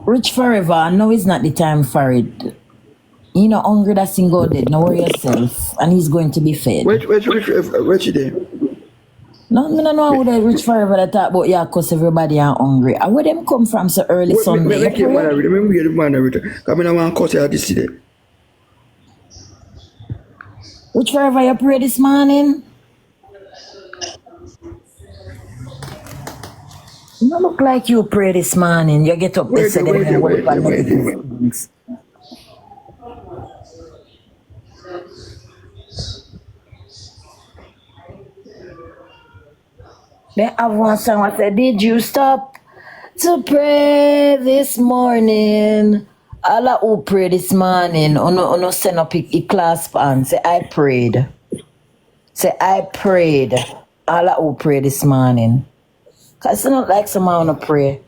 Rich forever. No, it's not the time for it. You know, hungry that thing go dead. Now worry yourself. And he's going to be fed. Which day? No, I don't know how they rich forever that talk about yeah, cause everybody are hungry. And where them come from so early Sunday? Let me get the man with it. Come in, I want to cut out this today. Which forever you pray this morning? You don't look like you pray this morning. You get up and say them and work on negative things. Then I want someone say, did you stop to pray this morning? Allah who pray this morning. Uno send up a clasp and say, I prayed. Say, I prayed. Allah who pray this morning. Because it's not like someone wanna pray.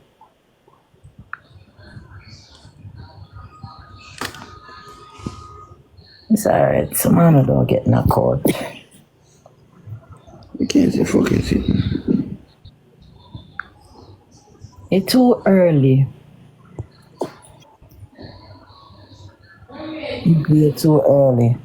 It's alright. Someone don't get in a court. You can't say fucking shit. It's too early. It's too early.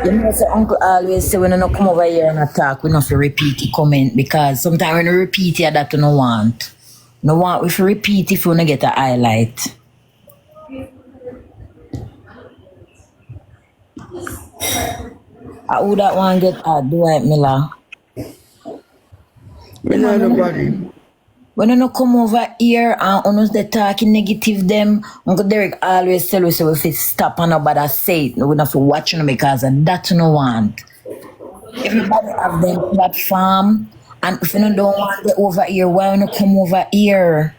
You know, so Uncle always say when you come over here and attack, we don't have to repeat the comment because sometimes when you repeat it, that you don't want. No want if you repeat if you want to get a highlight. I would that one get Dwight Miller. When I nobody. When you come over here and they talking negative them, Uncle Derrick always tell us if it stop and nobody say it, we don't have to watch them because that you don't want. Everybody have their platform, and if you don't want them over here, why don't you come over here?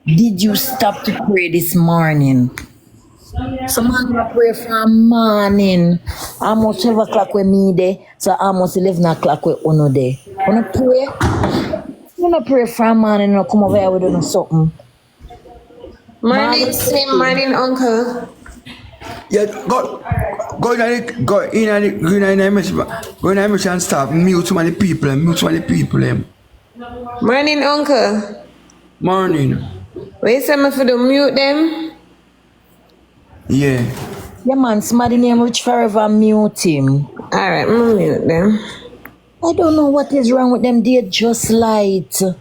Did you stop to pray this morning? Someone gonna pray from morning. Almost 12 o'clock with me there, so almost 11 o'clock with Uno there. Wanna pray? Wanna pray from morning and come over here with doing something. Morning, uncle. Yeah, go in a message and stop. Mute so many people. Morning, uncle. Morning. Wait, some for the mute them. Yeah. Yeah, man, somebody named Rich Forever mute him. Alright, I'm mute them. I don't know what is wrong with them. They're just light. And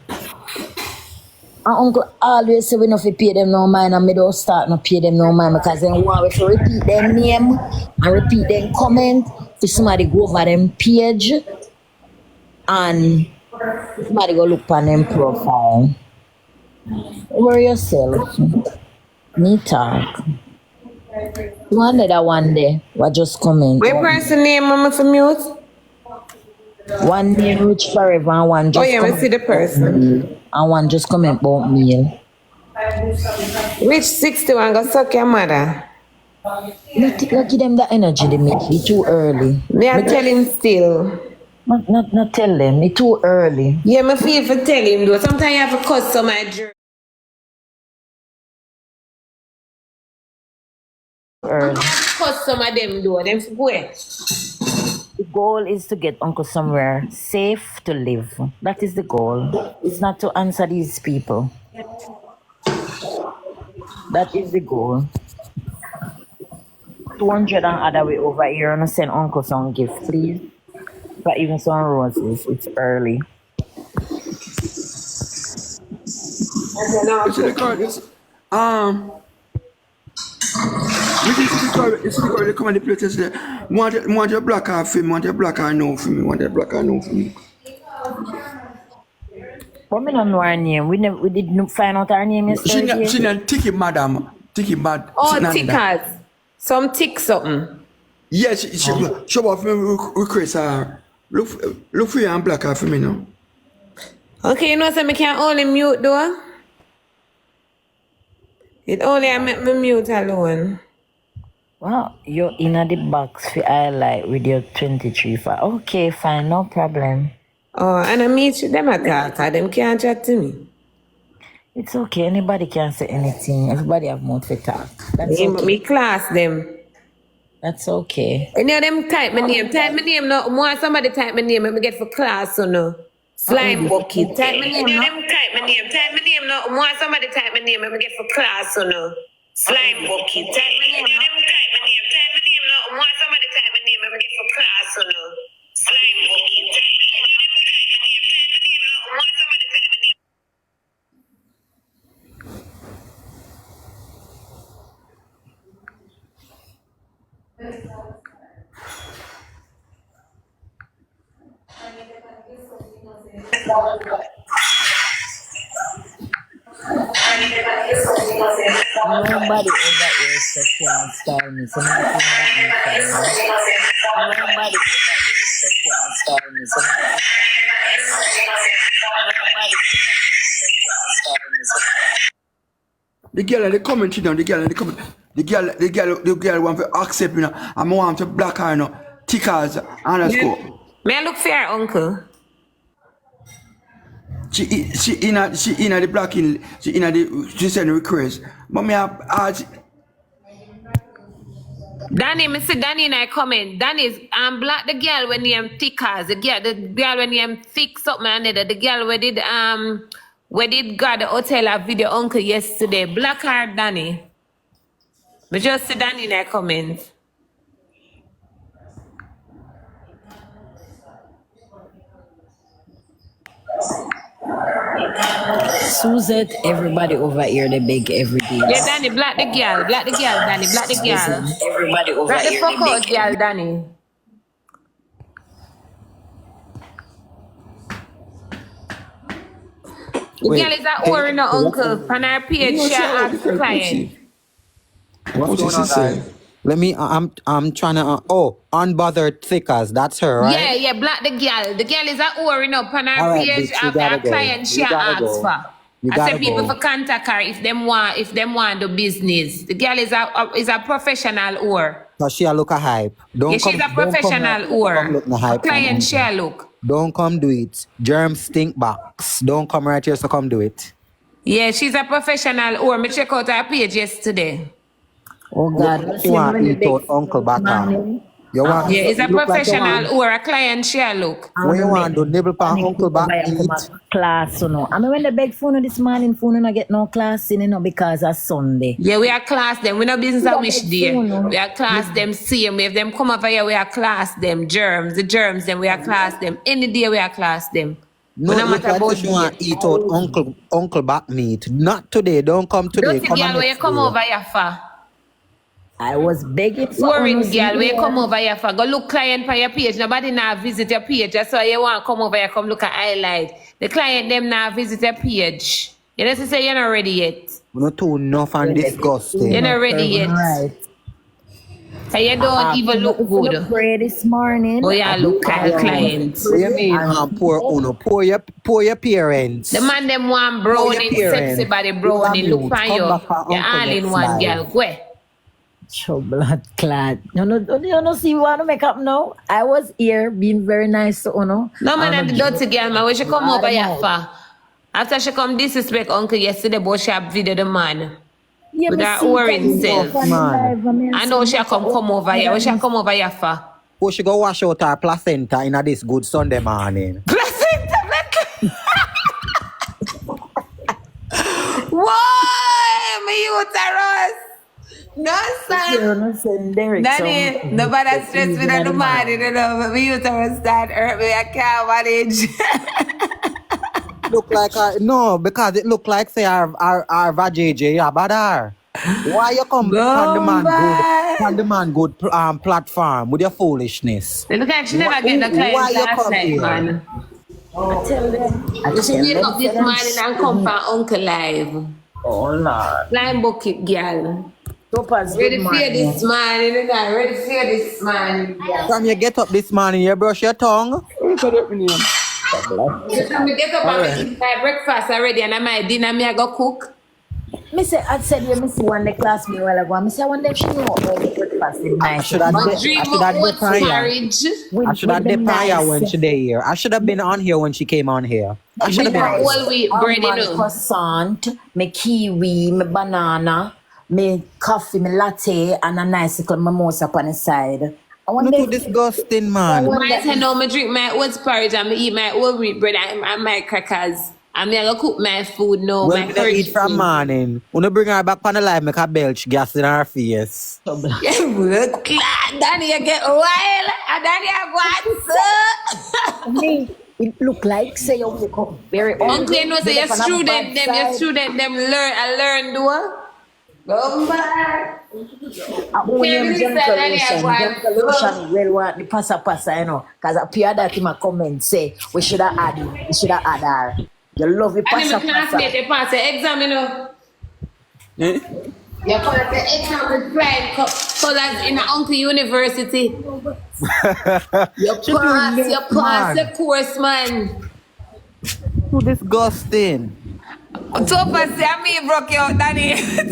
Uncle always say we don't pay them no mind, and me don't start not pay them no mind because they want to repeat their name and repeat their comment. For somebody go over them page and somebody go look on them profile. Worry yourself. Me talk. One day that one day, we just comment. What person name mama for mute? One name Rich Forever and one just we see the person. And one just comment about me. Rich 61 go suck your mother. Not give them the energy they make. It's too early. Me I tell him still. Not tell them. It's too early. Yeah, me feel for tell him though. Sometimes you have to cut some of my Early. Cut some of them though. Them for go. The goal is to get Uncle somewhere safe to live. That is the goal. It's not to answer these people. That is the goal. 200 and other way over here and send Uncle some gift, please. But even some roses. It's early. This is the come on the places there. Want your black eye for me, want your black eye no for me, want your black eye no for me. But we don't know her name. We didn't find out her name yesterday. She not ticky madam. Ticky mad. Oh, tickers. Some tick something. Yes, she show off me request her. Look for you and black eye for me now. Okay, you know so me can only mute though. It only I make me mute alone. Well, you're in the box for highlight with your 23 for. Okay, fine, no problem. Oh, and I meet them attack, them can't chat to me. It's okay, anybody can say anything. Everybody have mouth to talk. That's okay. Me class them. That's okay. Any of them type my name. Type my name no. More somebody type my name. Let me get for class or no. Slime bucket. Type my name. Any of them type my name. Type my name no. More somebody type my name. Let me get for class or no. Slime bucket. Type my name. Any of them type my name. Type my name no. More somebody type my name. Let me get for class or no. Slime bucket. Type my name. Any of them type my name. Type my name no. More somebody type my name. Nobody over here so can't style me. So nothing that me style me. Nobody over here so can't style me. So nothing that The girl in the comment, you know, the girl in the comment. The girl want to accept, you know, and I want to block her, you know, tickers, underscore. May I look for your uncle? She in the blocking, she send a request. But me ask, Danny, me see Danny in a comment. Danny's block the girl when you thickers. The girl when you thick something and the girl where did got the hotel a video uncle yesterday. Black her Danny. Me just see Danny in a comment. Suzette, everybody over here, they beg every day. Yeah, Danny, black the girl, Danny, black the girl. Everybody over Black the here, fuck they out, beg. girl, Danny. The girl is a whore in her uncle. On her page, she asked the client. What's going on, guys? Let me. I'm trying to. Unbothered thickers. That's her, right? Yeah, black the girl. The girl is a whore in her on her All right, page. bitch, you After gotta her go. client, she You gotta asked go. for. You I gotta said people go. for contact her if them want the business. The girl is a professional whore. Cause she a look a hype. Don't Yeah, come. she's a don't come professional here- whore. Come look no hype. Client, she a look. Don't come do it. Germ stink box. Don't come right here, so come do it. Yeah, she's a professional whore. Me check out her page yesterday. Oh God, What you want to eat out Uncle Bata? You want? Yeah, it's a you look like you professional want- or a client she a look. When you want to nibble pan Uncle Back meat? class, you know. I mean, when they beg phone this morning, phone not get no class in, you know, because it's Sunday. Yeah, we are class them. We no business a wish big there. phone, no? We are class them same. If them come over here, we are class them. Germs, the germs them, we are class them. Any day we are class them. No, We no look matter like about you want to eat out Uncle Back meat. Not today. Don't come today. Dirty Come girl, on where you next come day. over here for? I was begging for Worried honest girl, where you here. come over here for? Go look client for your page. Nobody now visit your page. That's why you want to come over here, come look at highlight. The client them now visit your page. You know, say you're not ready yet. We're not too enough and disgusting. You're not ready yet. Right. So you don't even look good. Pray this morning. Oh yeah, look at client. What you mean? Poor your parents. The man them want brownie, your parents. sexy body brownie. You Look for come you. back for You're Uncle all in next one, life. girl. Go. Blood clad. You know, see, you want to make up now? I was here being very nice to Uno. No man, and the dirty girl, man. When she come over here for? After she come disrespect uncle yesterday, but she have video the man. Yeah, With me her see worrying them self. on live, and I know she come over here. When she come over here for? Oh, she go wash out her placenta in this good Sunday morning. Placenta, why? My uterus. No, son. Derrick, Danny, nobody stress me on the morning, you know, but my uterus start hurt me. I can't manage. Look like no, because it look like say our JJ Abadar. Why you come on the man good platform with your foolishness? Look like she never get the Why client you last come night, here? man. I tell them. She wake up this morning and come for Uncle Live. Oh, Lord. Blind bucket girl. Topaz, Ready good for morning. this morning, you know, ready for this morning. From you get up this morning, you brush your tongue. So me get up and me eat my breakfast already and my dinner me I go cook. I said, you miss one the class me while ago. I say, one day she know about the breakfast is I nice. should have But dream of oats marriage. I should have did when she there here. I should have been on here when she came on here. I should have been on here. All wheat bread, you know. Croissant, my kiwi, my banana, me coffee, me latte, and a nice little mimosa on the side. I Look wonder too disgusting, man. I say no, I drink my oat porridge and I eat my whole wheat bread and my crackers. And me I go cook my food now, Well, my we don't porridge eat from food. morning. When bring her back on the life, make her belch gas in her face. Danny, you get wild. And Danny, I go me, it look like say you wake up very early. Uncle, you know, say Get your up on a student bad them, your side. student them learn do. Go back. When Yeah, you really gentle sad, Danny, I lotion, go and gentle lotion well want the passa, you know. Cause I appear that in my comment say we should have add her. You love the And then my passa. classmate, they pass the exam, you know. Eh? You pass the exam with flying colors in an uncle university. You pass the course, man. Too disgusting. So far, say me broke you out, Danny. So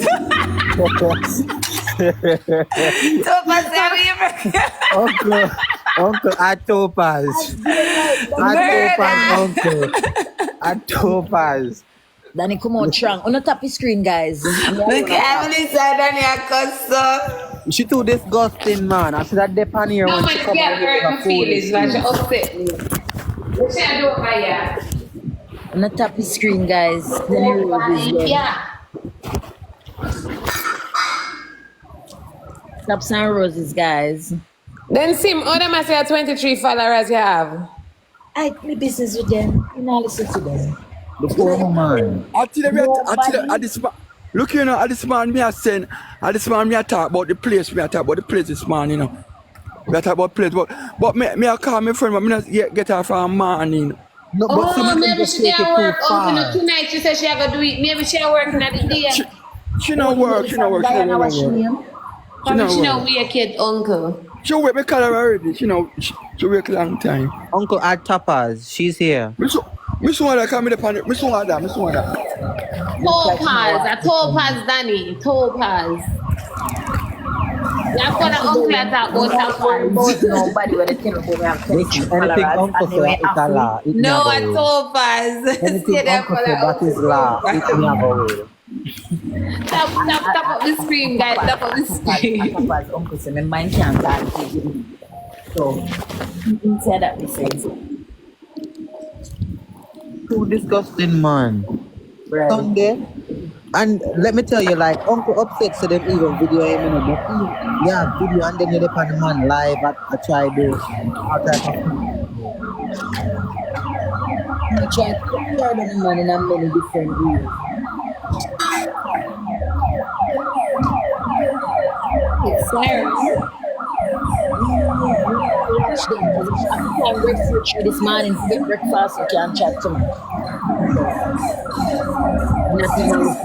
far, say me broke you out. Uncle, at Topaz. Uncle. At Topaz. Danny come out strong. On the top of the screen, guys. Look at me, side Danny, I cuss so. She too disgusting, man. I see that dip on here No, when man, she you come can't out hurt my with feelings, man. She upset me. What should I do with my yeah? On the top of the screen, guys. Danny Rose is there. Yeah. Snaps and roses, guys. Then Sim, how them I say 23 followers you have? I do business with them. You know, listen to them. the poor man. At this man. Look, you know, at this man, me a send. At this man, me a talk about the place. Me a talk about the place this man, you know. Me a talk about place, but me a call my friend, but me not yet get her from morning. No, but some Oh, of them maybe just she take it can't too work. Oh, far. you know, tonight she said she going to do it. Maybe she working at the day. She not work. She not work. She Diana, not what's your work. name? Probably she work. know we a kid, uncle. She wait me call her already. She know. She wait a long time. Uncle at Topaz, she's here. Me so wanna come in upon it. Me so wanna. Topaz, a Topaz, Danny. Topaz. Yeah, for the uncle at that about Topaz. Nobody with a tin of we have 23 Anything followers. Uncle And say, then we it's a have law. It No, never a will. Topaz. Anything Stay there Uncle for say, that is law. It never will. Tap up the screen, guys. Tap up the screen. Papa's uncle say, my mind can't start to give me. So, inside that we say, Too disgusting, man. right. Sunday. And let me tell you, like, Uncle upset so them even video him, you know, but yeah, video and then you depend on the man live at try do all type of thing. I try to learn the man in a many different ways. It's serious. Watch them, because if I can't breakthrough through this morning to get breakfast, you can't chat to me. Nothing else.